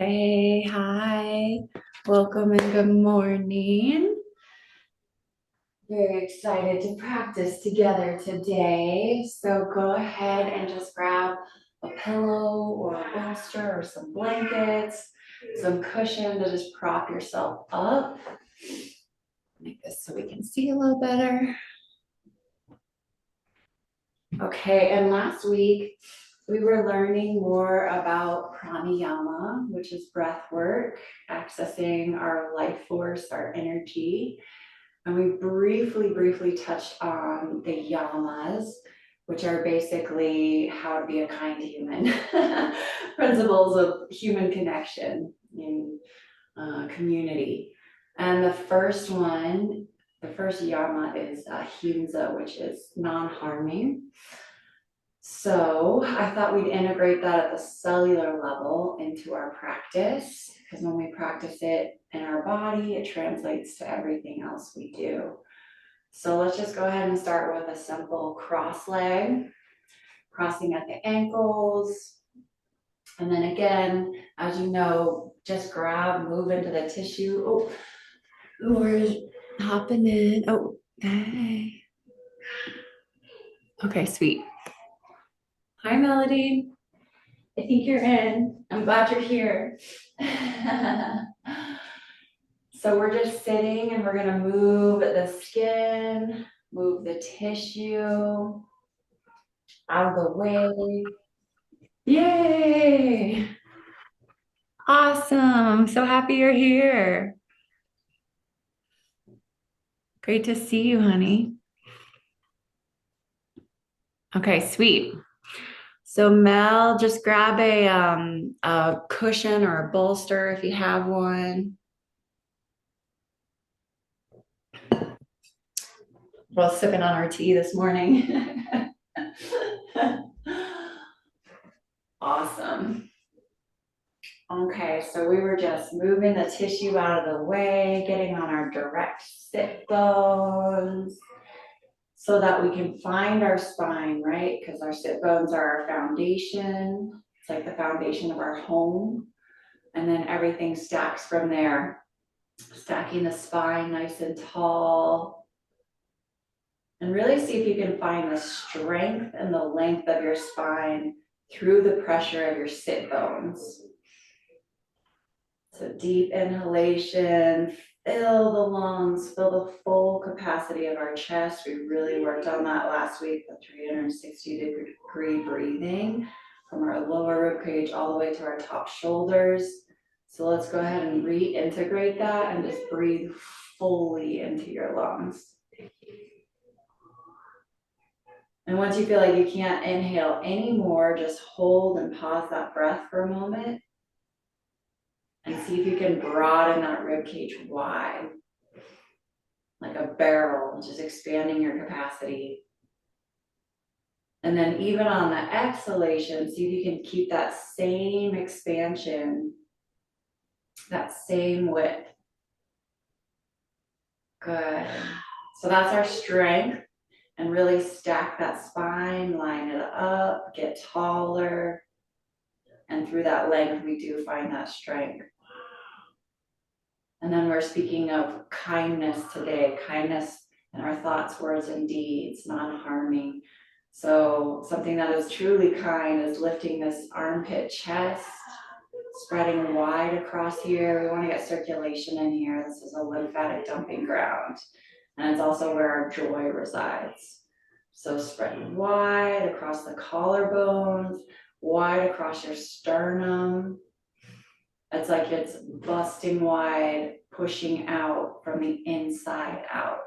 Hey, hi, welcome and good morning. Very excited to practice together today. So go ahead and just grab a pillow or a bolster or some blankets, some cushion to just prop yourself up. Make this so we can see a little better. Okay, and last week we were learning more about pranayama, which is breath work, accessing our life force, our energy. And we briefly touched on the yamas, which are basically how to be a kind human, principles of human connection in community. And the first one, the first yama is Ahimsa, which is non-harming. So I thought we'd integrate that at the cellular level into our practice, because when we practice it in our body, it translates to everything else we do. So let's just go ahead and start with a simple cross leg, crossing at the ankles. And then again, as you know, just grab, move into the tissue. Oh, we're hopping in. Oh, hey. Okay, sweet. Hi, Melody. I think you're in. I'm glad you're here. So we're just sitting and we're gonna move the skin, move the tissue out of the way. Yay! Awesome. So happy you're here. Great to see you, honey. Okay, sweet. So Mel, just grab a cushion or a bolster if you have one. We're sipping on our tea this morning. Awesome. Okay, so we were just moving the tissue out of the way, getting on our direct sit bones so that we can find our spine, right? Because our sit bones are our foundation. It's like the foundation of our home. And then everything stacks from there. Stacking the spine nice and tall. And really see if you can find the strength and the length of your spine through the pressure of your sit bones. So deep inhalation, fill the lungs, fill the full capacity of our chest. We really worked on that last week, the 360-degree breathing from our lower rib cage all the way to our top shoulders. So let's go ahead and reintegrate that and just breathe fully into your lungs. And once you feel like you can't inhale anymore, just hold and pause that breath for a moment. And see if you can broaden that rib cage wide, like a barrel, just expanding your capacity. And then even on the exhalation, see if you can keep that same expansion, that same width. Good. So that's our strength. And really stack that spine, line it up, get taller. And through that length, we do find that strength. And then we're speaking of kindness today, kindness in our thoughts, words, and deeds, non-harming. So something that is truly kind is lifting this armpit chest, spreading wide across here. We want to get circulation in here. This is a lymphatic dumping ground. And it's also where our joy resides. So spread wide across the collarbones, wide across your sternum. It's like it's busting wide, pushing out from the inside out.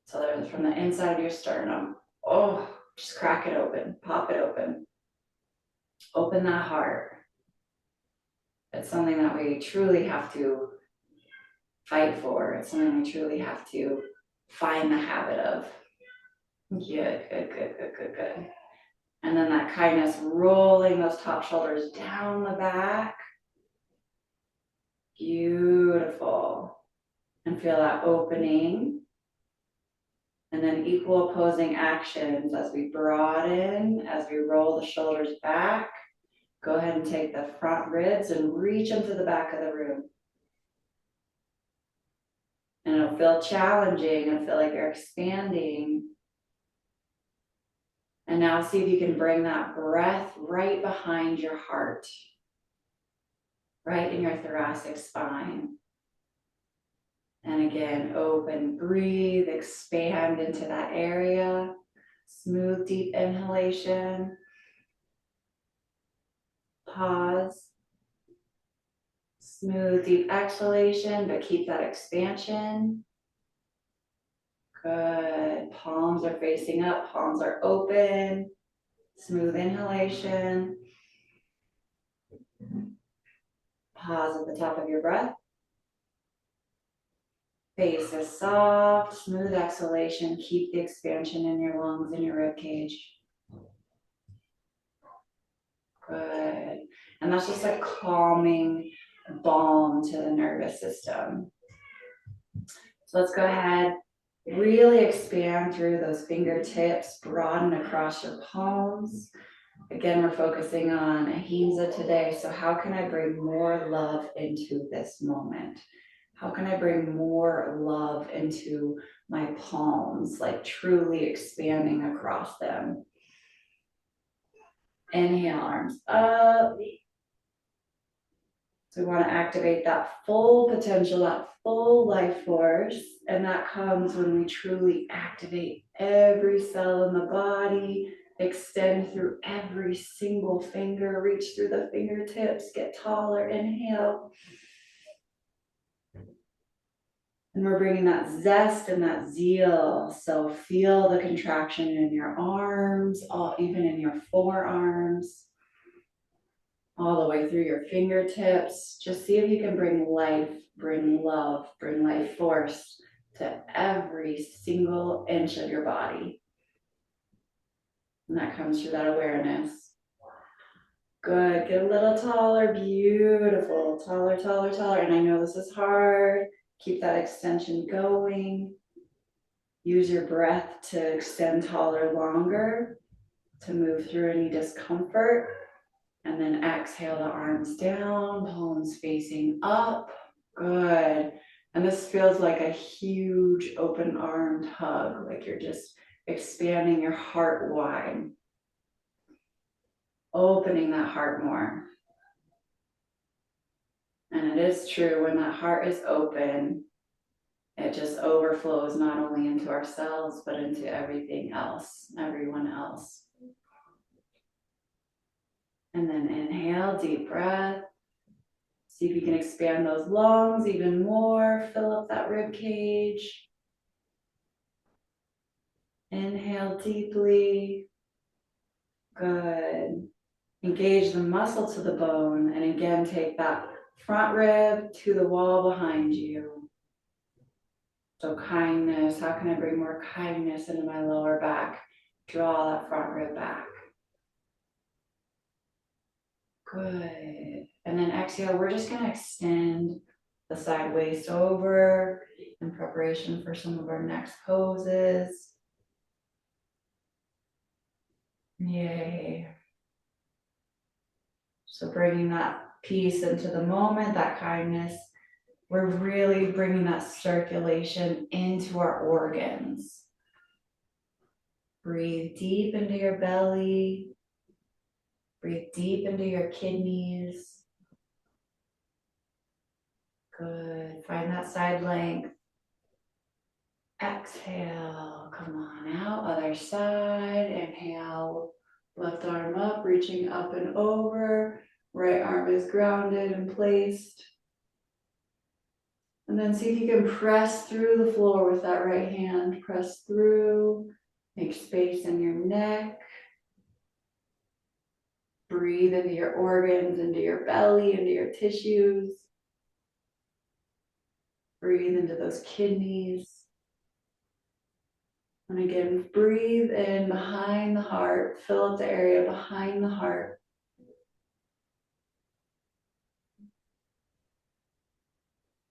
So there's from the inside of your sternum. Oh, just crack it open, pop it open. Open that heart. It's something that we truly have to fight for. It's something we truly have to find the habit of. Good. And then that kindness, rolling those top shoulders down the back. Beautiful. And feel that opening. And then equal opposing actions as we broaden, as we roll the shoulders back, Go ahead and take the front ribs and reach them to the back of the room. And it'll feel challenging. It'll feel like you're expanding. And now see if you can bring that breath right behind your heart, right in your thoracic spine. And again, open, breathe, expand into that area. Smooth, deep inhalation. Pause. Smooth, deep exhalation, but keep that expansion. Good. Palms are facing up, palms are open. Smooth inhalation. Pause at the top of your breath. Face is soft, smooth exhalation. Keep the expansion in your lungs and your rib cage. Good. And that's just a calming balm to the nervous system. So let's go ahead, really expand through those fingertips, broaden across your palms. Again, we're focusing on Ahimsa today. So how can I bring more love into this moment? How can I bring more love into my palms, like truly expanding across them? Inhale, arms up. So we want to activate that full potential, that full life force. And that comes when we truly activate every cell in the body, extend through every single finger, reach through the fingertips, get taller. Inhale. And we're bringing that zest and that zeal. So feel the contraction in your arms, even in your forearms, all the way through your fingertips. Just see if you can bring life, bring love, bring life force to every single inch of your body. And that comes through that awareness. Good, get a little taller, beautiful, taller, taller, taller. And I know this is hard. Keep that extension going. Use your breath to extend taller longer, to move through any discomfort. And then exhale the arms down, palms facing up. Good. And this feels like a huge open armed hug, like you're just expanding your heart wide. Opening that heart more. And it is true, when that heart is open, it just overflows not only into ourselves, but into everything else, everyone else. And then inhale, deep breath. See if you can expand those lungs even more. Fill up that rib cage. Inhale deeply. Good. Engage the muscle to the bone. And again, take that front rib to the wall behind you. So kindness. How can I bring more kindness into my lower back? Draw that front rib back. Good. And then exhale, we're just going to extend the side waist over in preparation for some of our next poses. Yay. So bringing that peace into the moment, that kindness, we're really bringing that circulation into our organs. Breathe deep into your belly. Breathe deep into your kidneys. Good. Find that side length. Exhale. Come on out. Other side. Inhale. Left arm up, reaching up and over. Right arm is grounded and placed. And then see if you can press through the floor with that right hand. Press through. Make space in your neck. Breathe into your organs, into your belly, into your tissues. Breathe into those kidneys. And again, breathe in behind the heart. Fill up the area behind the heart.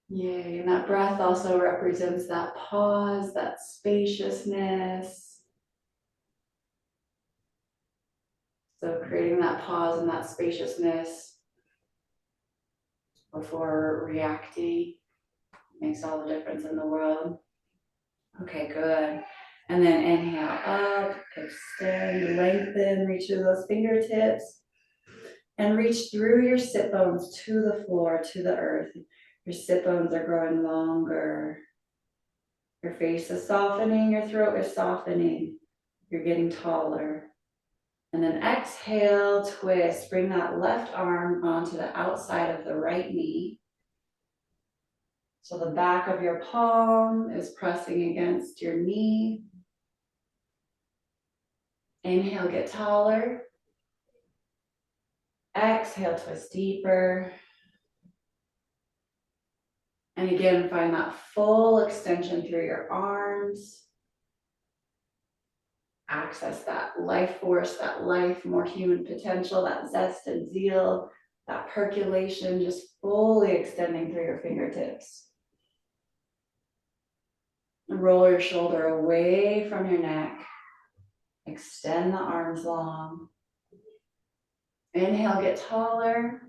Yay. And that breath also represents that pause, that spaciousness. So creating that pause and that spaciousness before reacting makes all the difference in the world. Okay, good. And then inhale up, extend, lengthen, reach through those fingertips, and reach through your sit bones to the floor, to the earth. Your sit bones are growing longer. Your face is softening, your throat is softening. You're getting taller. And then exhale, twist. Bring that left arm onto the outside of the right knee. So the back of your palm is pressing against your knee. Inhale, get taller. Exhale, twist deeper. And again, find that full extension through your arms. Access that life force, that life, more human potential, that zest and zeal, that percolation, just fully extending through your fingertips. Roll your shoulder away from your neck. Extend the arms long. Inhale, get taller.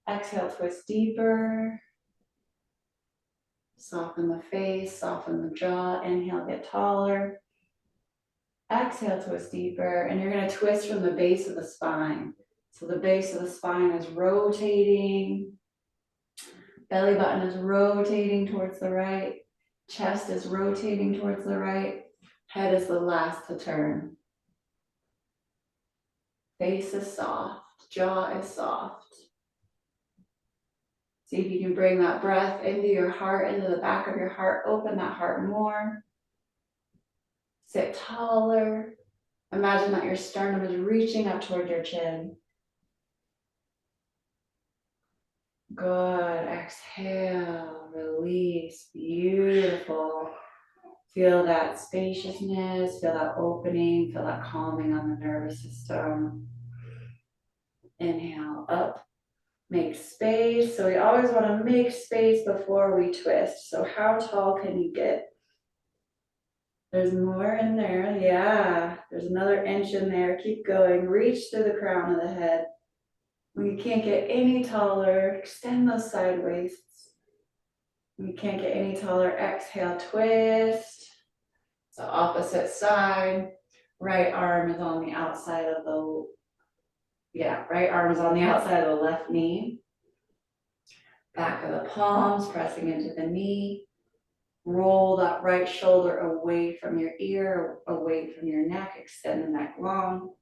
Exhale, twist deeper. Soften the face, soften the jaw. Inhale, get taller. Exhale, twist deeper. And you're going to twist from the base of the spine. So the base of the spine is rotating. Belly button is rotating towards the right. Chest is rotating towards the right. Head is the last to turn. Face is soft. Jaw is soft. See if you can bring that breath into your heart, into the back of your heart. Open that heart more. Sit taller. Imagine that your sternum is reaching up toward your chin. Good. Exhale. Release. Beautiful. Feel that spaciousness. Feel that opening. Feel that calming on the nervous system. Inhale up. Make space. So we always want to make space before we twist. So how tall can you get? There's more in there. Yeah. There's another inch in there. Keep going. Reach through the crown of the head. When you can't get any taller, extend those side waists. When you can't get any taller, exhale, twist. So opposite side. Right arm is on the outside of the, right arm is on the outside of the left knee. Back of the palms pressing into the knee. Roll that right shoulder away from your ear, away from your neck, extend the neck long.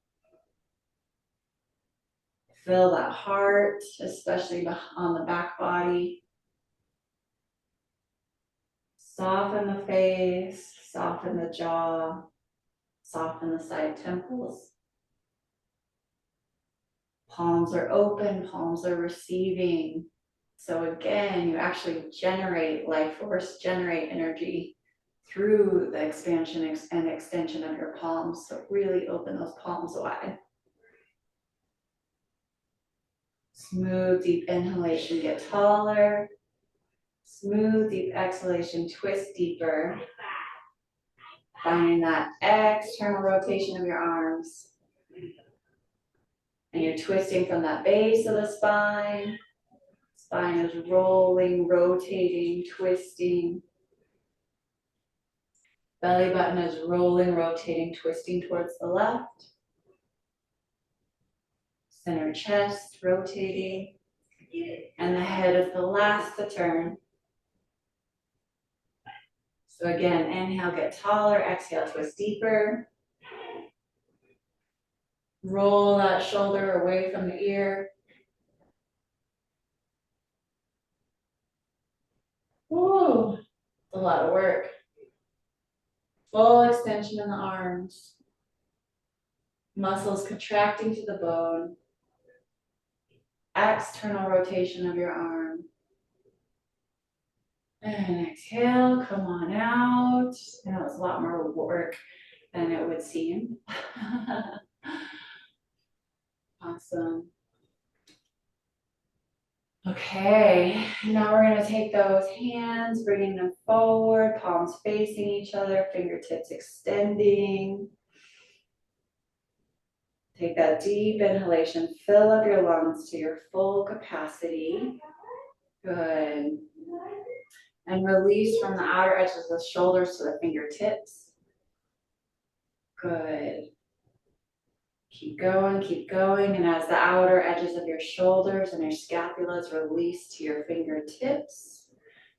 Feel that heart, especially on the back body. Soften the face, soften the jaw, soften the side temples. Palms are open, palms are receiving. So again, you actually generate life force, generate energy through the expansion and extension of your palms. So really open those palms wide. Smooth, deep inhalation, get taller. Smooth, deep exhalation, twist deeper. Finding that external rotation of your arms. And you're twisting from that base of the spine. Spine is rolling, rotating, twisting. Belly button is rolling, rotating, twisting towards the left. Center chest rotating. And the head is the last to turn. So again, inhale, get taller. Exhale, twist deeper. Roll that shoulder away from the ear. Woo, it's a lot of work. Full extension in the arms. Muscles contracting to the bone. External rotation of your arm. And exhale, come on out. I know it's a lot more work than it would seem. Awesome. Okay, now we're going to take those hands, bringing them forward, palms facing each other, fingertips extending. Take that deep inhalation, fill up your lungs to your full capacity. Good. And release from the outer edges of the shoulders to the fingertips. Good. Keep going. And as the outer edges of your shoulders and your scapulas release to your fingertips,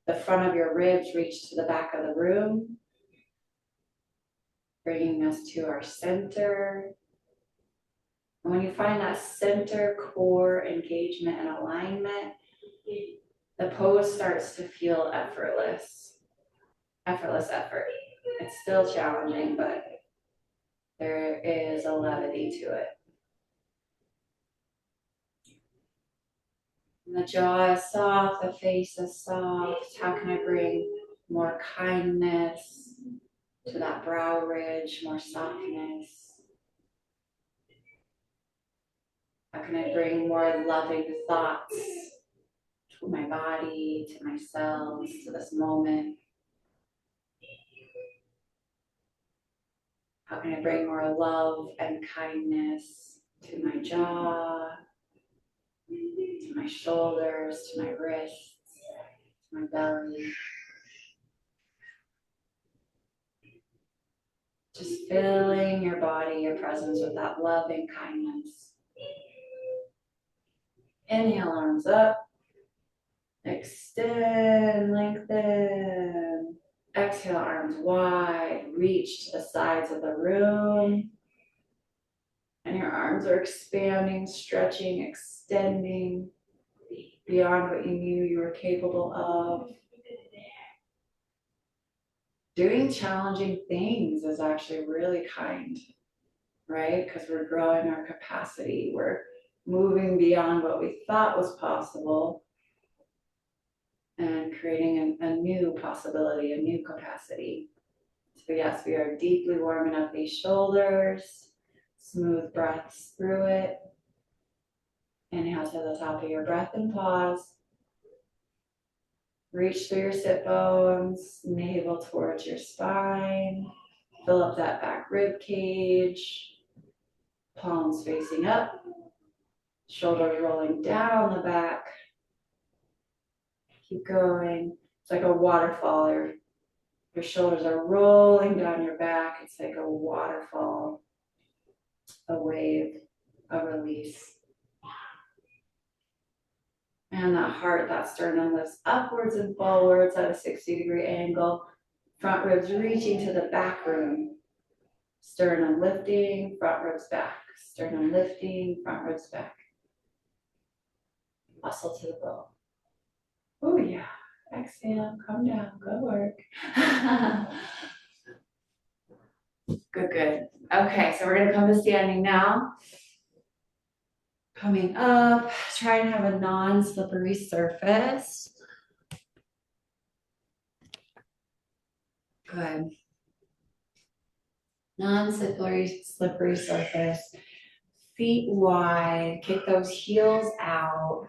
the front of your ribs reach to the back of the room, bringing us to our center. And when you find that center core engagement and alignment, the pose starts to feel effortless. Effortless effort. It's still challenging, but there is a levity to it. And the jaw is soft, the face is soft. How can I bring more kindness to that brow ridge, more softness? How can I bring more loving thoughts to my body, to my cells, to this moment? How can I bring more love and kindness to my jaw, to my shoulders, to my wrists, to my belly? Just filling your body, your presence with that love and kindness. Inhale, arms up. Extend, lengthen. Exhale, arms wide. Reach to the sides of the room. And your arms are expanding, stretching, extending beyond what you knew you were capable of. Doing challenging things is actually really kind, right? Because we're growing our capacity. We're moving beyond what we thought was possible and creating a new possibility, a new capacity. So yes, we are deeply warming up these shoulders, smooth breaths through it. Inhale to the top of your breath and pause. Reach through your sit bones, navel towards your spine. Fill up that back rib cage. Palms facing up. Shoulders rolling down the back. Keep going. It's like a waterfall. Your shoulders are rolling down your back. It's like a waterfall, a wave, a release. And that heart, that sternum lifts upwards and forwards at a 60-degree angle. Front ribs reaching to the back room. Sternum lifting, front ribs back. Sternum lifting, front ribs back. Muscle to the bow. Oh yeah. Exhale, come down, go work. Good, good. Okay, so we're gonna come to standing now. Coming up, try and have a non-slippery surface. Good. Non-slippery surface. Feet wide, kick those heels out.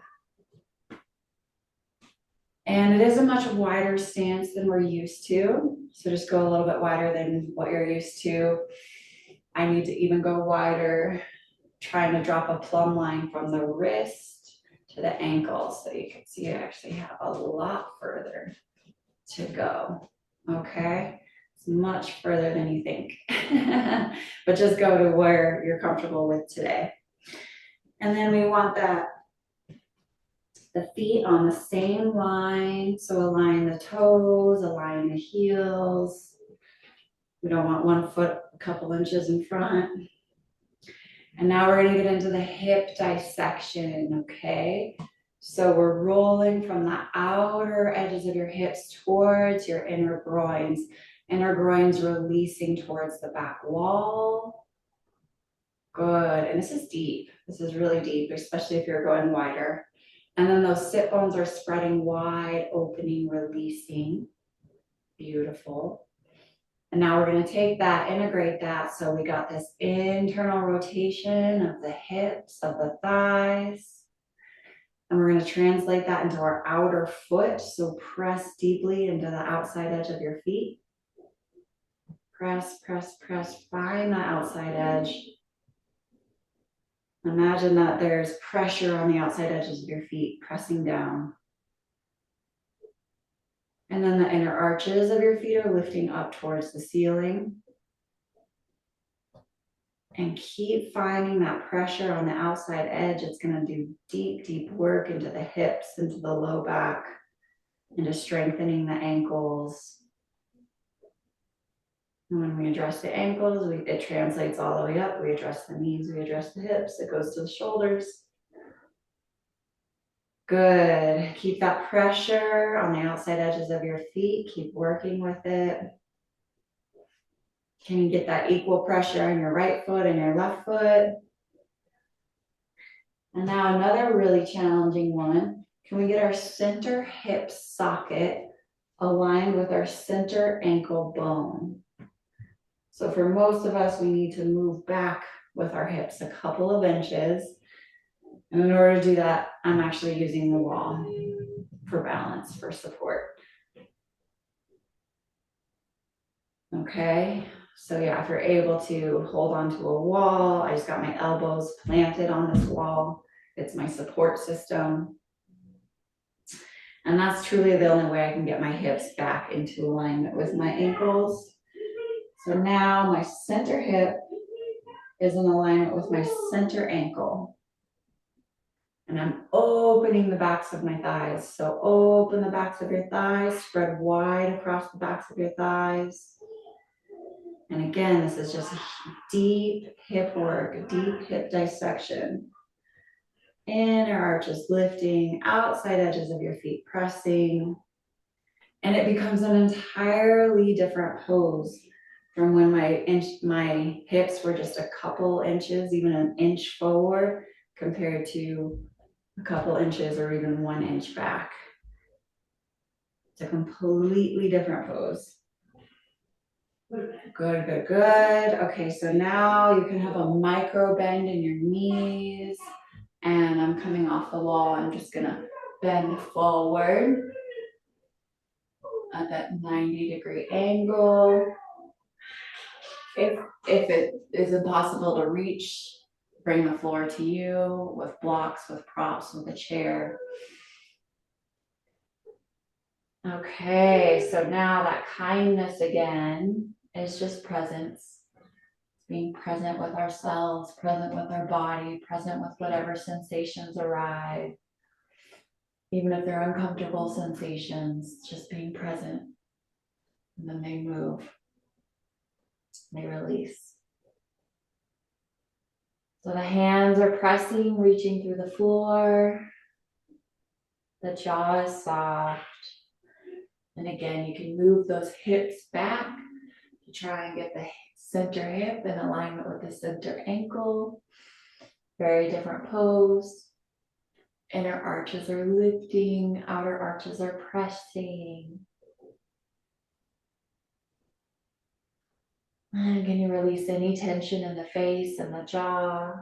And it is a much wider stance than we're used to. So just go a little bit wider than what you're used to. I need to even go wider, trying to drop a plumb line from the wrist to the ankle. So you can see I actually have a lot further to go, okay? It's much further than you think. But just go to where you're comfortable with today. And then we want the feet on the same line. So align the toes, align the heels. We don't want one foot a couple inches in front. And now we're gonna get into the hip dissection, okay? So we're rolling from the outer edges of your hips towards your inner groins. Inner groins releasing towards the back wall. Good, and this is deep. This is really deep, especially if you're going wider. And then those sit bones are spreading wide, opening, releasing. Beautiful. And now we're gonna take that, integrate that. So we got this internal rotation of the hips, of the thighs. And we're gonna translate that into our outer foot. So press deeply into the outside edge of your feet. Press, press, press, find that outside edge. Imagine that there's pressure on the outside edges of your feet pressing down. And then the inner arches of your feet are lifting up towards the ceiling. And keep finding that pressure on the outside edge. It's going to do deep, deep work into the hips, into the low back, into strengthening the ankles. And when we address the ankles, it translates all the way up. We address the knees, we address the hips, it goes to the shoulders. Good. Keep that pressure on the outside edges of your feet. Keep working with it. Can you get that equal pressure on your right foot and your left foot? And now another really challenging one. Can we get our center hip socket aligned with our center ankle bone? So for most of us, we need to move back with our hips a couple of inches. And in order to do that, I'm actually using the wall for balance, for support. Okay, so yeah, if you're able to hold onto a wall, I just got my elbows planted on this wall. It's my support system. And that's truly the only way I can get my hips back into alignment with my ankles. So now my center hip is in alignment with my center ankle. And I'm opening the backs of my thighs. So open the backs of your thighs, spread wide across the backs of your thighs. And again, this is just deep hip work, deep hip dissection. Inner arches lifting, outside edges of your feet pressing. And it becomes an entirely different pose from when my hips were just a couple inches, even an inch forward, compared to a couple inches or even 1 inch back. It's a completely different pose. Good, good, good. Okay, so now you can have a micro bend in your knees. And I'm coming off the wall. I'm just gonna bend forward at that 90-degree angle. If it is impossible to reach, bring the floor to you with blocks, with props, with a chair. Okay, so now that kindness again is just presence. Being present with ourselves, present with our body, present with whatever sensations arrive. Even if they're uncomfortable sensations, just being present. And then they move, they release. So the hands are pressing, reaching through the floor. The jaw is soft. And again, you can move those hips back to try and get the center hip in alignment with the center ankle. Very different pose. Inner arches are lifting, outer arches are pressing. And can you release any tension in the face and the jaw?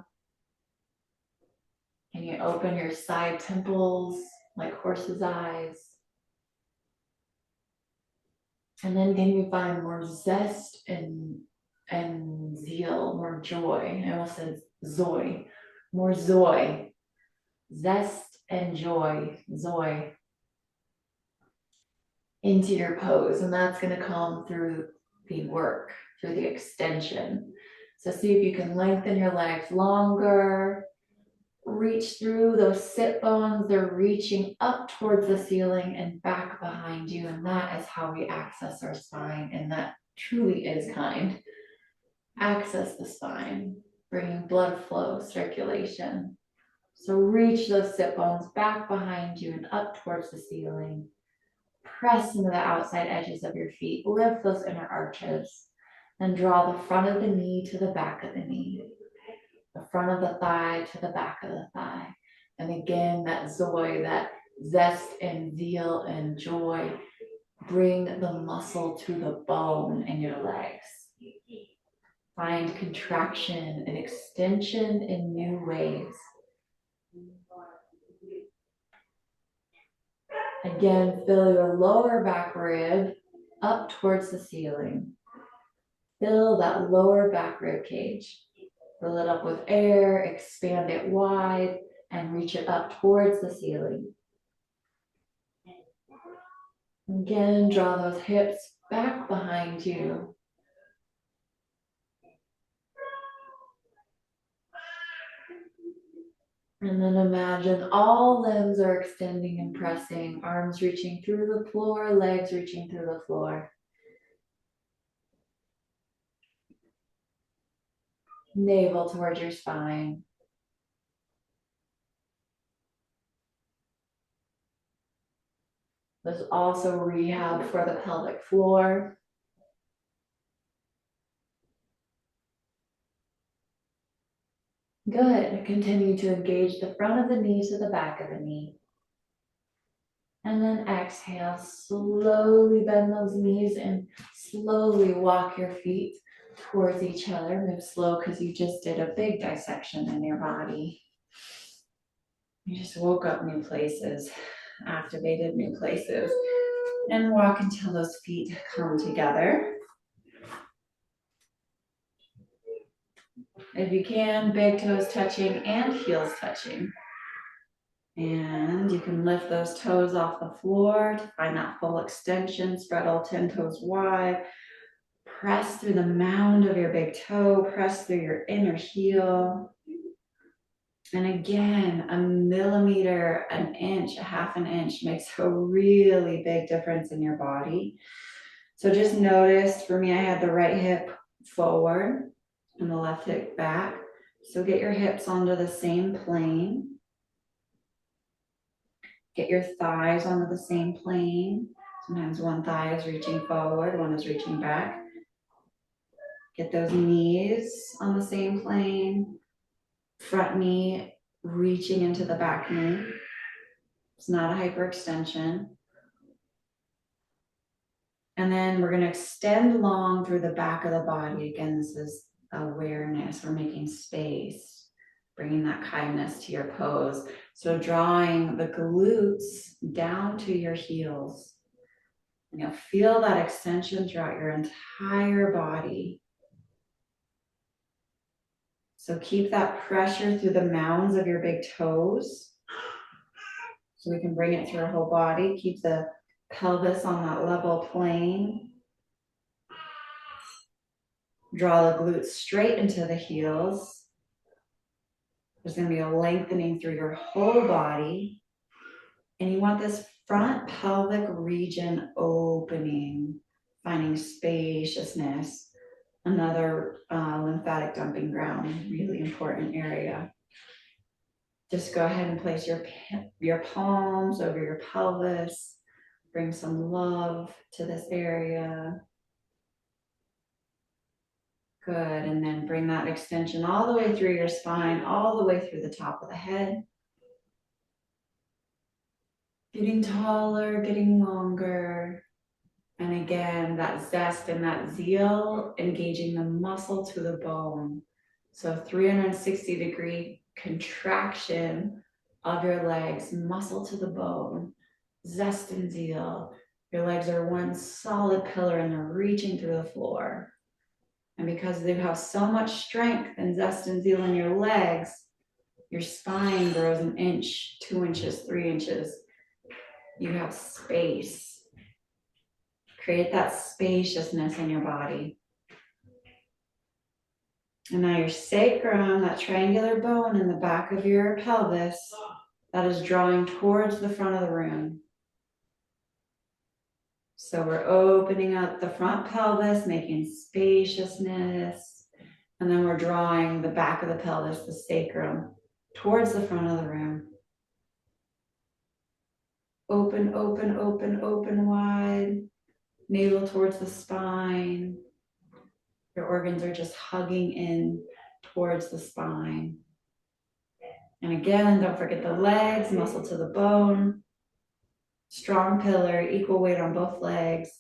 Can you open your side temples like horse's eyes? And then can you find more zest and zeal, more joy? I almost said zoe, more zoe. Zest and joy, zoe, into your pose. And that's going to come through the work, through the extension. So see if you can lengthen your legs longer. Reach through those sit bones. They're reaching up towards the ceiling and back behind you. And that is how we access our spine. And that truly is kind. Access the spine, bringing blood flow, circulation. So reach those sit bones back behind you and up towards the ceiling. Press into the outside edges of your feet. Lift those inner arches. And draw the front of the knee to the back of the knee. The front of the thigh to the back of the thigh. And again, that zoe, that zest and zeal and joy, bring the muscle to the bone in your legs. Find contraction and extension in new ways. Again, fill your lower back rib up towards the ceiling. Fill that lower back rib cage. Fill it up with air, expand it wide, and reach it up towards the ceiling. Again, draw those hips back behind you. And then imagine all limbs are extending and pressing, arms reaching through the floor, legs reaching through the floor. Navel towards your spine. There's also rehab for the pelvic floor. Good. Continue to engage the front of the knee to the back of the knee. And then exhale, slowly bend those knees and slowly walk your feet towards each other. Move slow because you just did a big dissection in your body. You just woke up new places, activated new places, and walk until those feet come together. If you can, big toes touching and heels touching. And you can lift those toes off the floor to find that full extension. Spread all 10 toes wide. Press through the mound of your big toe. Press through your inner heel. And again, a millimeter, an inch, a half an inch makes a really big difference in your body. So just notice, for me, I had the right hip forward and the left hip back. So get your hips onto the same plane. Get your thighs onto the same plane. Sometimes one thigh is reaching forward, one is reaching back. Get those knees on the same plane. Front knee reaching into the back knee. It's not a hyperextension. And then we're going to extend long through the back of the body. Again, this is awareness. We're making space, bringing that kindness to your pose. So drawing the glutes down to your heels. And you'll feel that extension throughout your entire body. So keep that pressure through the mounds of your big toes. So we can bring it through our whole body. Keep the pelvis on that level plane. Draw the glutes straight into the heels. There's going to be a lengthening through your whole body. And you want this front pelvic region opening, finding spaciousness. Another lymphatic dumping ground, really important area. Just go ahead and place your palms over your pelvis. Bring some love to this area. Good, and then bring that extension all the way through your spine, all the way through the top of the head. Getting taller, getting longer. And again, that zest and that zeal, engaging the muscle to the bone. So 360-degree contraction of your legs, muscle to the bone, zest and zeal. Your legs are one solid pillar and they're reaching through the floor. And because you have so much strength and zest and zeal in your legs, your spine grows an inch, 2 inches, 3 inches. You have space. Create that spaciousness in your body. And now your sacrum, that triangular bone in the back of your pelvis, that is drawing towards the front of the room. So we're opening up the front pelvis, making spaciousness. And then we're drawing the back of the pelvis, the sacrum, towards the front of the room. Open, open, open, open wide. Navel towards the spine. Your organs are just hugging in towards the spine. And again, don't forget the legs, muscle to the bone. Strong pillar, equal weight on both legs.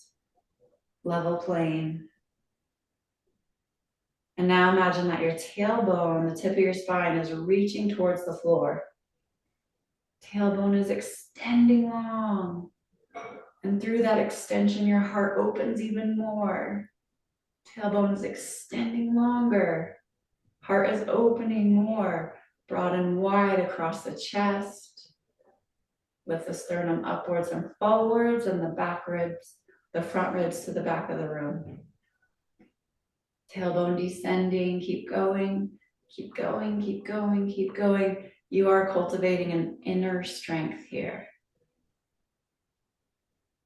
Level plane. And now imagine that your tailbone, the tip of your spine, is reaching towards the floor. Tailbone is extending long. And through that extension, your heart opens even more. Tailbone is extending longer. Heart is opening more, broad and wide across the chest. Lift the sternum upwards and forwards, and the back ribs, the front ribs to the back of the room. Tailbone descending, keep going, keep going, keep going, keep going. You are cultivating an inner strength here.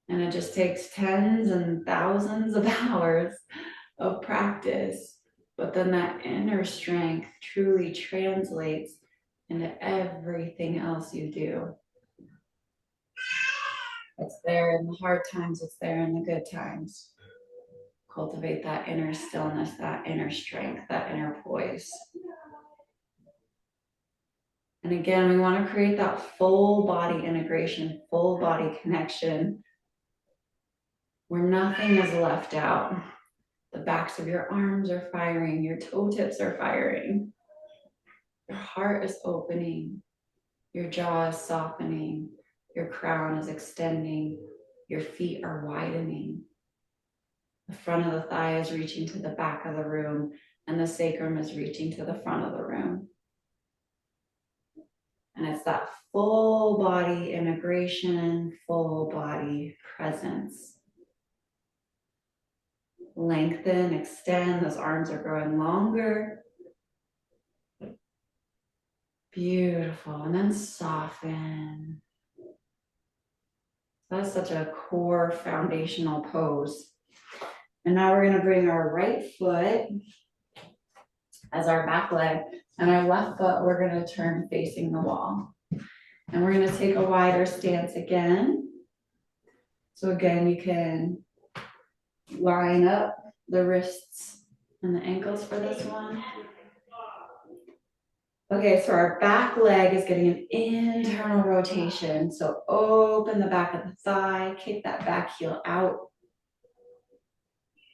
And it just takes tens and thousands of hours of practice. But then that inner strength truly translates into everything else you do. It's there in the hard times, it's there in the good times. Cultivate that inner stillness, that inner strength, that inner poise. And again, we want to create that full body integration, full body connection, where nothing is left out. The backs of your arms are firing, your toe tips are firing. Your heart is opening, your jaw is softening, your crown is extending, your feet are widening. The front of the thigh is reaching to the back of the room, and the sacrum is reaching to the front of the room. And it's that full body integration, full body presence. Lengthen, extend, those arms are growing longer. Beautiful, and then soften. That's such a core foundational pose. And now we're gonna bring our right foot as our back leg, and our left foot we're gonna turn facing the wall. And we're gonna take a wider stance again. So again, you can line up the wrists and the ankles for this one. Okay, so our back leg is getting an internal rotation. So open the back of the thigh, kick that back heel out.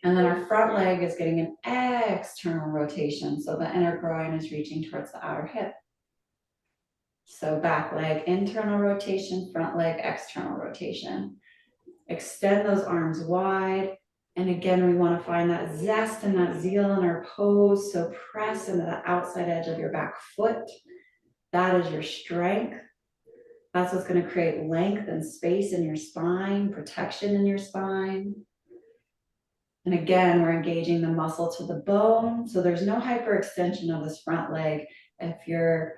And then our front leg is getting an external rotation. So the inner groin is reaching towards the outer hip. So back leg, internal rotation, front leg, external rotation. Extend those arms wide. And again, we want to find that zest and that zeal in our pose. So press into the outside edge of your back foot. That is your strength. That's what's going to create length and space in your spine, protection in your spine. And again, we're engaging the muscle to the bone. So there's no hyperextension of this front leg. If your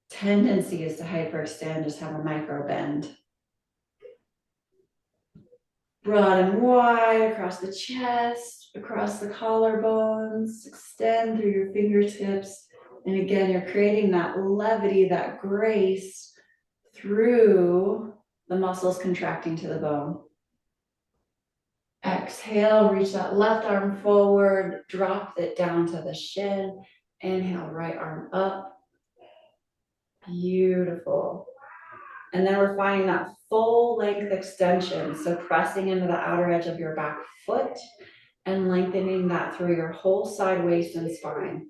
tendency is to hyperextend, just have a micro bend. Broad and wide across the chest, across the collarbones, extend through your fingertips. And again, you're creating that levity, that grace through the muscles contracting to the bone. Exhale, reach that left arm forward, drop it down to the shin. Inhale, right arm up. Beautiful. And then we're finding that full length extension. So pressing into the outer edge of your back foot and lengthening that through your whole side, waist, and spine.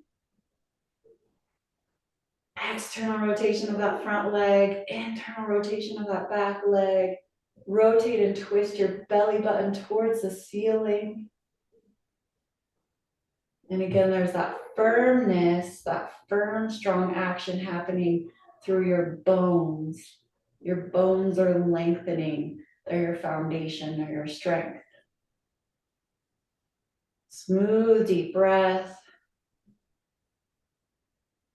External rotation of that front leg, internal rotation of that back leg. Rotate and twist your belly button towards the ceiling. And again, there's that firmness, that firm, strong action happening through your bones. Your bones are lengthening. They're your foundation, they're your strength. Smooth, deep breath.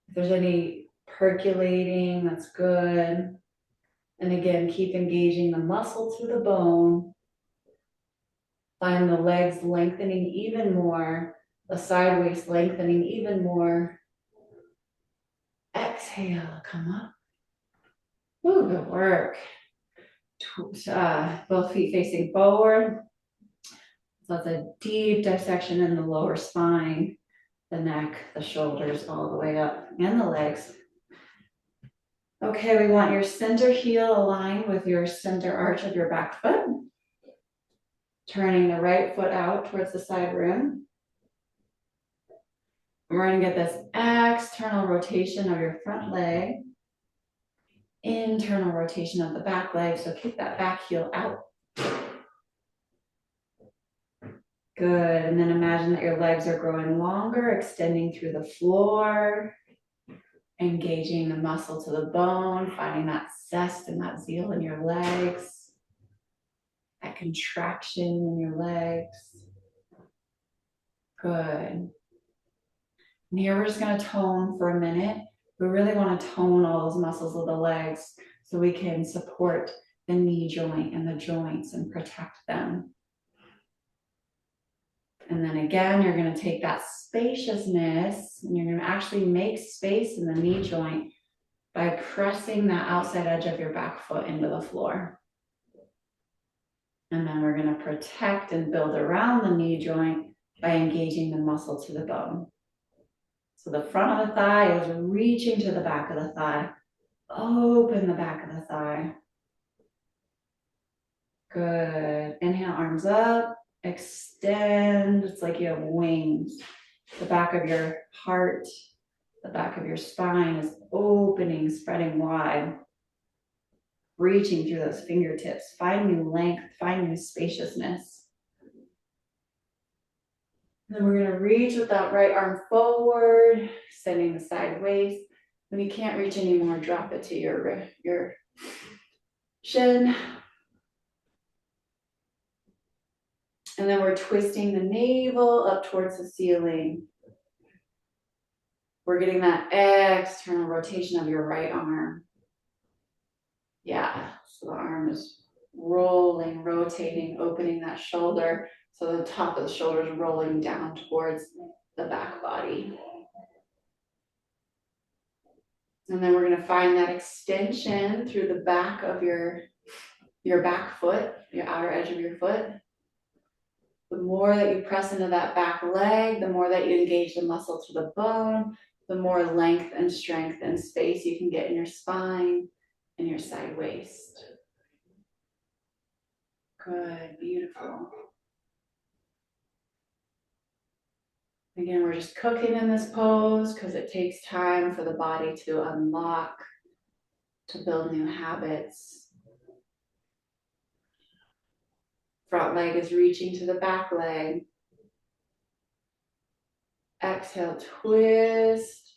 If there's any percolating, that's good. And again, keep engaging the muscle to the bone. Find the legs lengthening even more, the side waist lengthening even more. Exhale, come up. Ooh, good work. Both feet facing forward. So that's a deep dissection in the lower spine, the neck, the shoulders, all the way up, and the legs. Okay, we want your center heel aligned with your center arch of your back foot. Turning the right foot out towards the side rim. We're going to get this external rotation of your front leg. Internal rotation of the back leg. So kick that back heel out. Good, and then imagine that your legs are growing longer, extending through the floor, engaging the muscle to the bone, finding that zest and that zeal in your legs, that contraction in your legs. Good. And here we're just gonna tone for a minute. We really wanna tone all those muscles of the legs so we can support the knee joint and the joints and protect them. And then again, you're gonna take that spaciousness and you're gonna actually make space in the knee joint by pressing that outside edge of your back foot into the floor. And then we're gonna protect and build around the knee joint by engaging the muscle to the bone. So the front of the thigh is reaching to the back of the thigh. Open the back of the thigh. Good. Inhale, arms up. Extend. It's like you have wings. The back of your heart, the back of your spine is opening, spreading wide. Reaching through those fingertips. Find new length, find new spaciousness. Then we're gonna reach with that right arm forward, extending the side waist. When you can't reach anymore, drop it to your shin. And then we're twisting the navel up towards the ceiling. We're getting that external rotation of your right arm. Yeah, so the arm is rolling, rotating, opening that shoulder. So the top of the shoulder is rolling down towards the back body. And then we're gonna find that extension through the back of your back foot, your outer edge of your foot. The more that you press into that back leg, the more that you engage the muscle to the bone, the more length and strength and space you can get in your spine and your side waist. Good, beautiful. Again, we're just cooking in this pose because it takes time for the body to unlock, to build new habits. Front leg is reaching to the back leg. Exhale, twist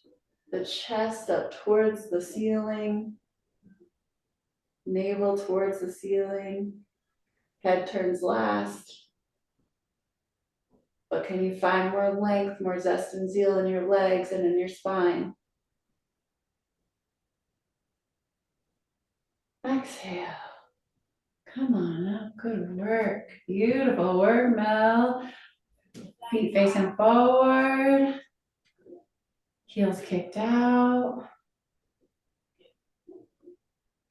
the chest up towards the ceiling. Navel towards the ceiling. Head turns last. But can you find more length, more zest and zeal in your legs and in your spine? Exhale. Come on up. Good work. Beautiful work, Mel. Feet facing forward. Heels kicked out.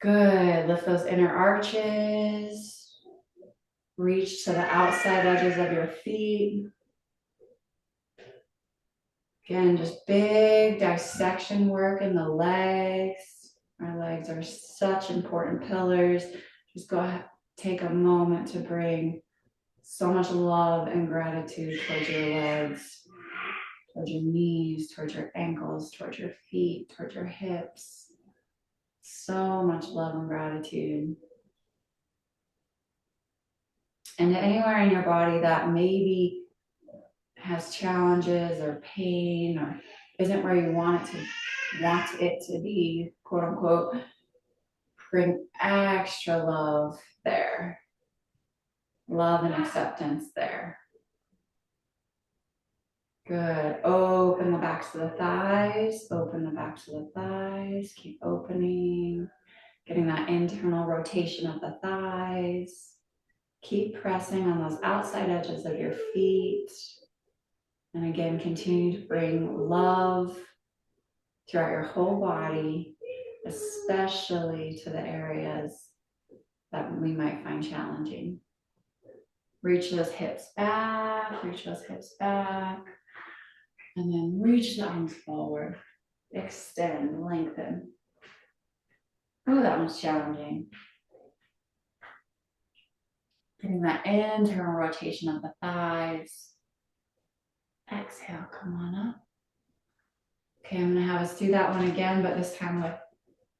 Good. Lift those inner arches. Reach to the outside edges of your feet. Again, just big dissection work in the legs. Our legs are such important pillars. Just go ahead, take a moment to bring so much love and gratitude towards your legs, towards your knees, towards your ankles, towards your feet, towards your hips. So much love and gratitude. And anywhere in your body that maybe has challenges or pain or isn't where you want it to be, quote unquote, bring extra love there. Love and acceptance there. Good. Open the backs of the thighs. Open the backs of the thighs. Keep opening. Getting that internal rotation of the thighs. Keep pressing on those outside edges of your feet. And again, continue to bring love throughout your whole body, especially to the areas that we might find challenging. Reach those hips back, reach those hips back, and then reach the arms forward. Extend, lengthen. Oh, that one's challenging. Getting that internal rotation of the thighs. Exhale, come on up. Okay, I'm gonna have us do that one again, but this time with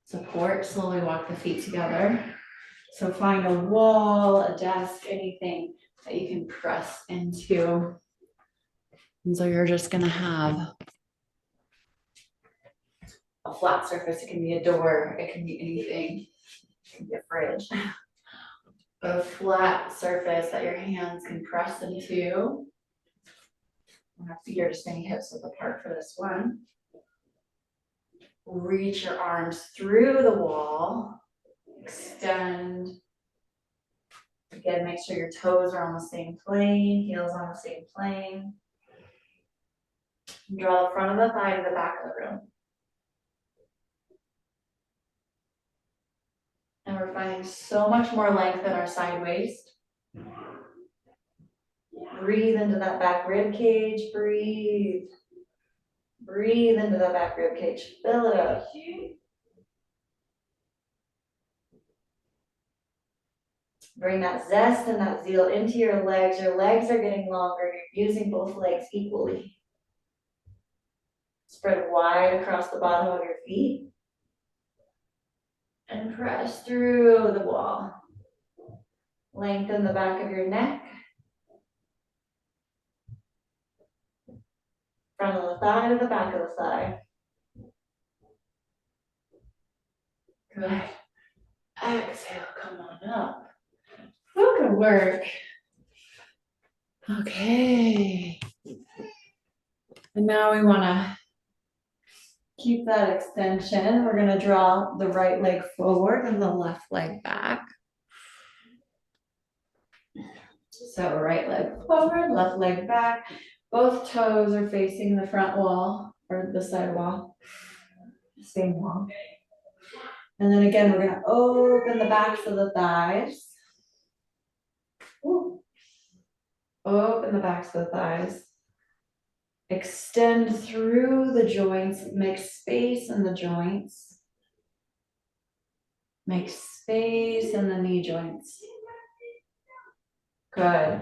support. Slowly walk the feet together. So find a wall, a desk, anything that you can press into. And so you're just gonna have a flat surface. It can be a door, it can be anything, it can be a fridge. But a flat surface that your hands can press into. My feet are just staying hips width apart for this one. Reach your arms through the wall. Extend. Again, make sure your toes are on the same plane, heels on the same plane. Draw the front of the thigh to the back of the room. And we're finding so much more length in our side waist. Breathe into that back rib cage, breathe. Breathe into that back rib cage, fill it up. Bring that zest and that zeal into your legs. Your legs are getting longer. You're using both legs equally. Spread wide across the bottom of your feet. And press through the wall. Lengthen the back of your neck. Front of the thigh to the back of the thigh. Good. Exhale, come on up. Good work. Okay. And now we want to keep that extension. We're going to draw the right leg forward and the left leg back. So right leg forward, left leg back. Both toes are facing the front wall or the side wall. Same wall. And then again, we're going to open the backs of the thighs. Ooh. Open the backs of the thighs. Extend through the joints. Make space in the joints. Make space in the knee joints. Good.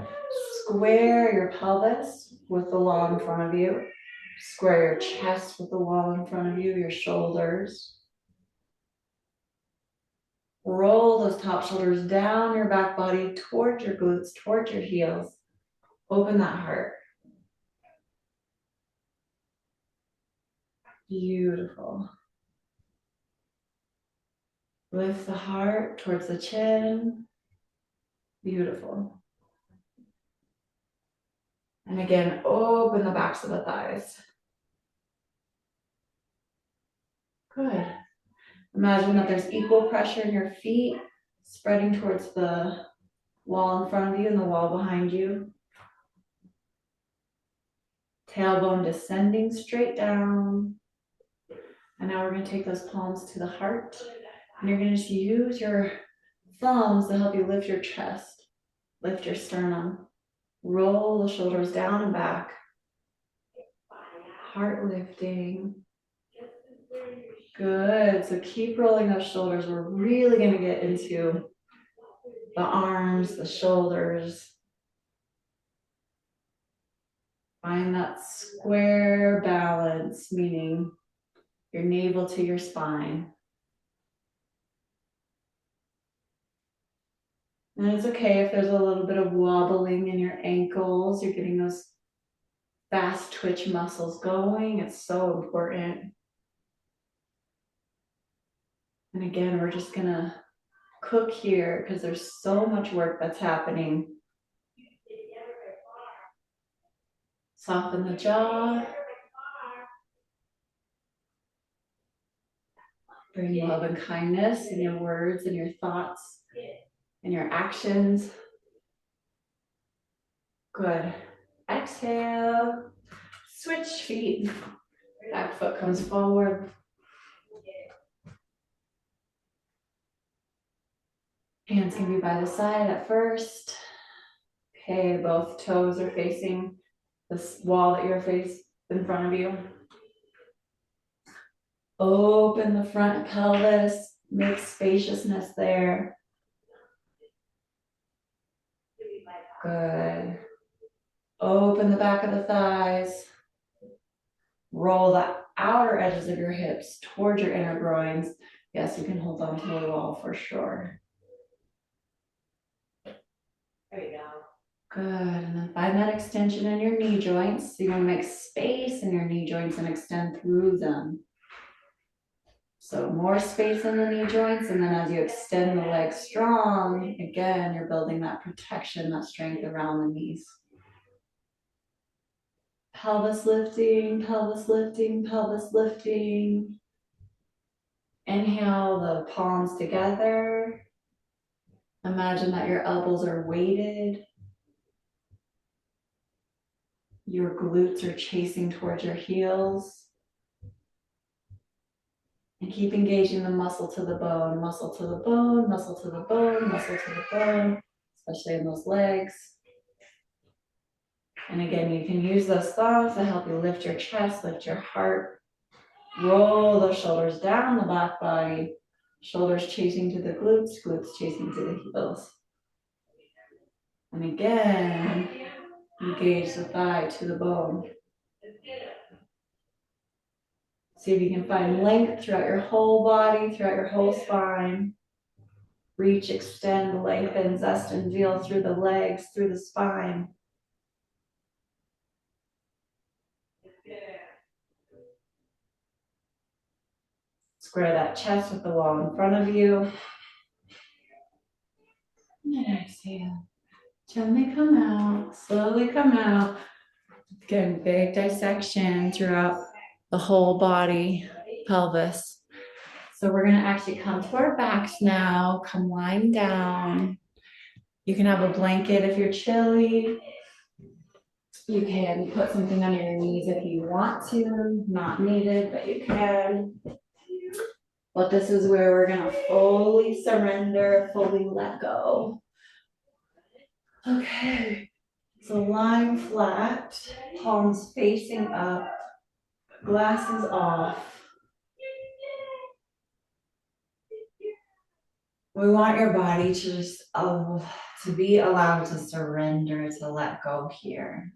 Square your pelvis with the wall in front of you. Square your chest with the wall in front of you, your shoulders. Roll those top shoulders down your back body, towards your glutes, towards your heels. Open that heart. Beautiful. Lift the heart towards the chin. Beautiful. And again, open the backs of the thighs. Good. Imagine that there's equal pressure in your feet, spreading towards the wall in front of you and the wall behind you. Tailbone descending straight down. And now we're going to take those palms to the heart. And you're going to just use your thumbs to help you lift your chest, lift your sternum. Roll the shoulders down and back. Heart lifting. Good. So keep rolling those shoulders. We're really going to get into the arms, the shoulders. Find that square balance, meaning your navel to your spine. And it's okay if there's a little bit of wobbling in your ankles. You're getting those fast twitch muscles going. It's so important. And again, we're just gonna cook here because there's so much work that's happening. Soften the jaw. Bring love and kindness in your words and your thoughts and your actions. Good. Exhale. Switch feet. Back foot comes forward. Hands can be by the side at first. Okay, both toes are facing this wall that you're facing in front of you. Open the front pelvis, make spaciousness there. Good. Open the back of the thighs. Roll the outer edges of your hips towards your inner groins. Yes, you can hold on to the wall for sure. There you go. Good, and then find that extension in your knee joints. So you want to make space in your knee joints and extend through them. So more space in the knee joints, and then as you extend the legs strong, again, you're building that protection, that strength around the knees. Pelvis lifting, pelvis lifting, pelvis lifting. Inhale the palms together. Imagine that your elbows are weighted. Your glutes are chasing towards your heels. And keep engaging the muscle to the bone, muscle to the bone, muscle to the bone, muscle to the bone, especially in those legs. And again, you can use those thumbs to help you lift your chest, lift your heart. Roll the shoulders down the back body, shoulders chasing to the glutes, glutes chasing to the heels. And again, engage the thigh to the bone. See if you can find length throughout your whole body, throughout your whole spine. Reach, extend, lengthen, zest, and feel through the legs, through the spine. Square that chest with the wall in front of you. And exhale. Gently come out, slowly come out. Again, big dissection throughout the whole body, pelvis. So we're gonna actually come to our backs now, come lying down. You can have a blanket if you're chilly. You can put something under your knees if you want to, not needed, but you can. But this is where we're gonna fully surrender, fully let go. Okay, so lying flat, palms facing up, glasses off. We want your body to just to be allowed to surrender, to let go here.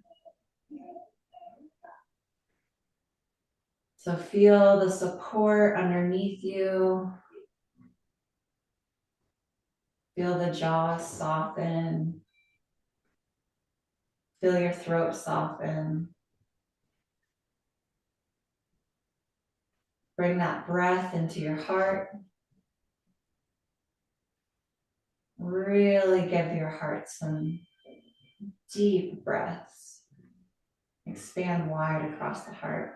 So feel the support underneath you. Feel the jaw soften. Feel your throat soften. Bring that breath into your heart. Really give your heart some deep breaths. Expand wide across the heart.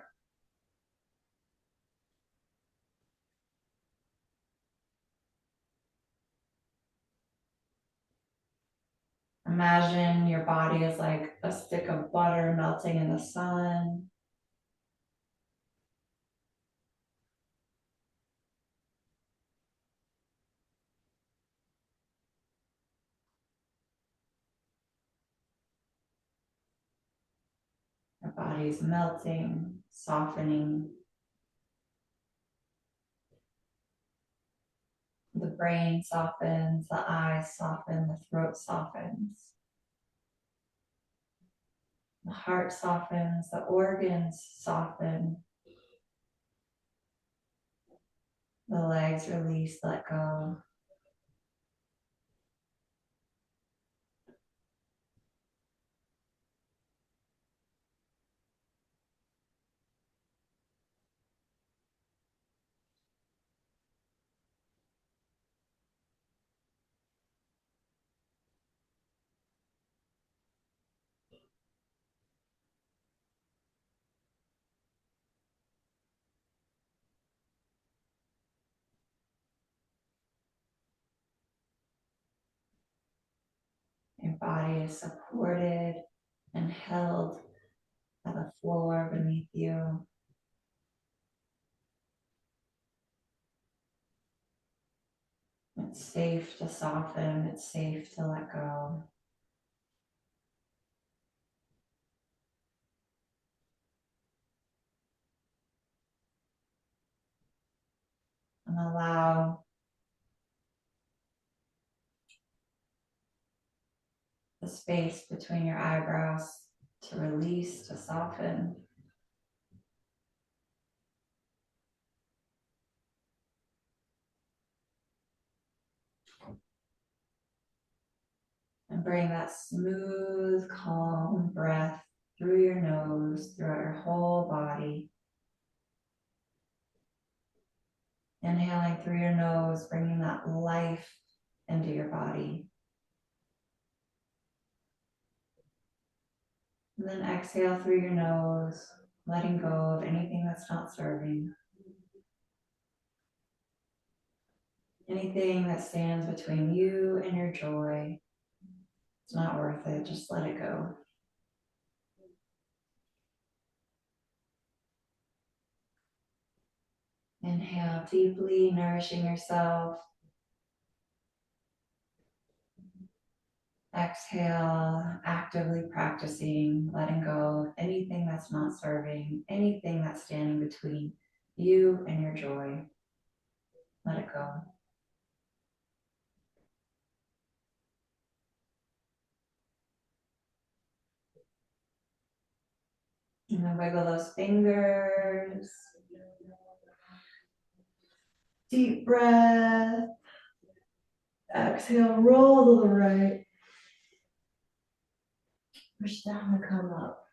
Imagine your body is like a stick of butter melting in the sun. Your body is melting, softening. The brain softens, the eyes soften, the throat softens. The heart softens, the organs soften. The legs release, let go. Your body is supported and held by the floor beneath you. It's safe to soften, it's safe to let go. And allow the space between your eyebrows to release, to soften. bring that smooth, calm breath through your nose, throughout your whole body. Inhaling through your nose, bringing that life into your body. And then exhale through your nose, letting go of anything that's not serving. Anything that stands between you and your joy. It's not worth it, just let it go. Inhale deeply, nourishing yourself. Exhale, actively practicing, letting go of anything that's not serving, anything that's standing between you and your joy. Let it go. And then wiggle those fingers. Deep breath. Exhale, roll to the right. Push down and come up.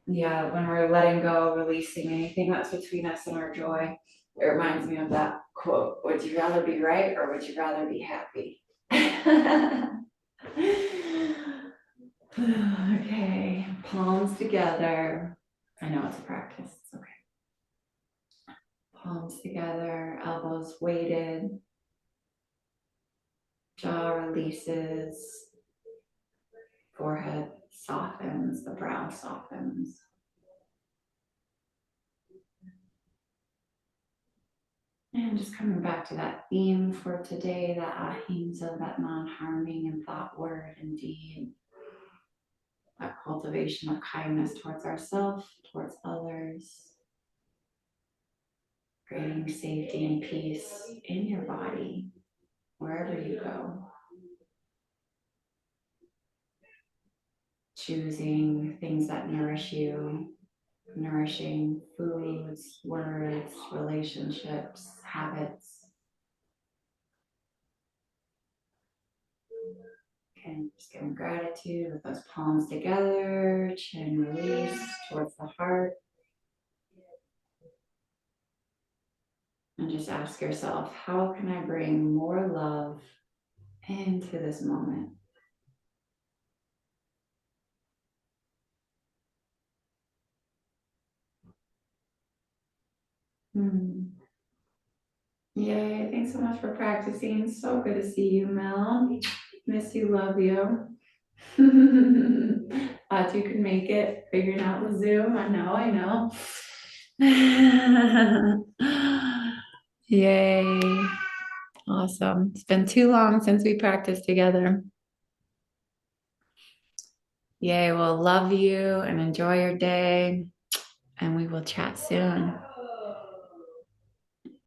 Yeah, when we're letting go, releasing anything that's between us and our joy, it reminds me of that quote, would you rather be right or would you rather be happy? Okay, palms together. I know it's a practice, it's okay. Palms together, elbows weighted, jaw releases, forehead softens, the brow softens. And just coming back to that theme for today, that ahimsa, that non-harming in thought, word, and deed. That cultivation of kindness towards ourselves, towards others. Creating safety and peace in your body, wherever you go. Choosing things that nourish you, nourishing foods, words, relationships, habits. Okay, just giving gratitude with those palms together, chin release towards the heart. And just ask yourself, how can I bring more love into this moment? Yay, thanks so much for practicing. So good to see you, Mel. Miss you, love you. Thought you could make it, figuring out the Zoom. I know. Yay. Awesome. It's been too long since we practiced together. Yay, well, love you and enjoy your day. And we will chat soon.